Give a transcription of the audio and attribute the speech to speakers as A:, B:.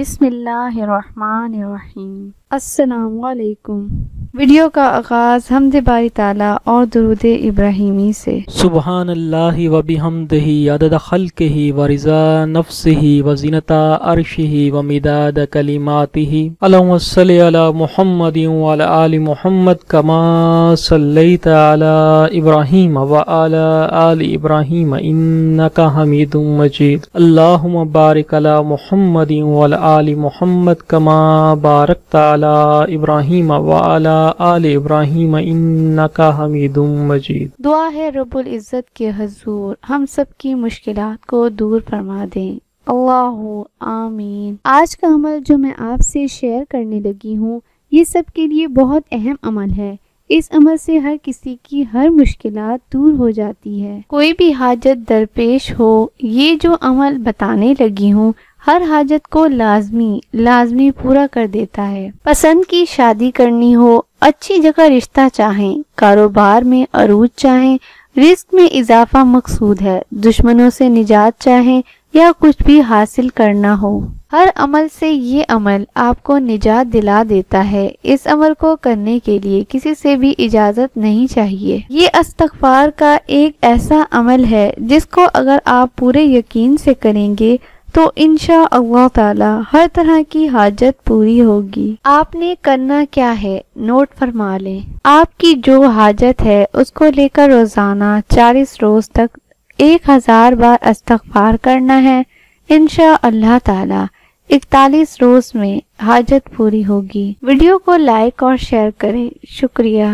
A: بسم اللہ الرحمن الرحیم۔ السلام علیکم۔ ویڈیو کا آغاز حمد باری تعالیٰ اور درود ابراہیمی سے۔
B: سبحان اللہ و بحمدہ عدد خلقہ و رضا نفسہ و زینت عرشہ و مداد کلماتہ۔ اللہم صلی علی محمد و علی آل محمد کما صلیت علی ابراہیم و علی آل ابراہیم انک حمید مجید۔ اللہم بارک علی محمد و علی آل محمد کما بارکت علی ابراہیم و علی آل ابراہیم انک حمید مجید۔
A: دعا ہے رب العزت کے حضور ہم سب کی مشکلات کو دور فرما دیں، اللہ آمین۔ آج کا عمل جو میں آپ سے شیئر کرنے لگی ہوں یہ سب کے لیے بہت اہم عمل ہے۔ اس عمل سے ہر کسی کی ہر مشکلات دور ہو جاتی ہے۔ کوئی بھی حاجت درپیش ہو، یہ جو عمل بتانے لگی ہوں ہر حاجت کو لازمی پورا کر دیتا ہے۔ پسند کی شادی کرنی ہو، اچھی جگہ رشتہ چاہیں، کاروبار میں عروج چاہیں، رزق میں اضافہ مقصود ہے، دشمنوں سے نجات چاہیں یا کچھ بھی حاصل کرنا ہو، ہر عمل سے یہ عمل آپ کو نجات دلا دیتا ہے۔ اس عمل کو کرنے کے لیے کسی سے بھی اجازت نہیں چاہیے۔ یہ استغفار کا ایک ایسا عمل ہے جس کو اگر آپ پورے یقین سے کریں گے تو انشاءاللہ تعالی ہر طرح کی حاجت پوری ہوگی۔ آپ نے کرنا کیا ہے نوٹ فرما لیں۔ آپ کی جو حاجت ہے اس کو لے کر روزانہ 40 روز تک 1000 بار استغفار کرنا ہے۔ انشاءاللہ تعالی 41 روز میں حاجت پوری ہوگی۔ ویڈیو کو لائک اور شیئر کریں۔ شکریہ۔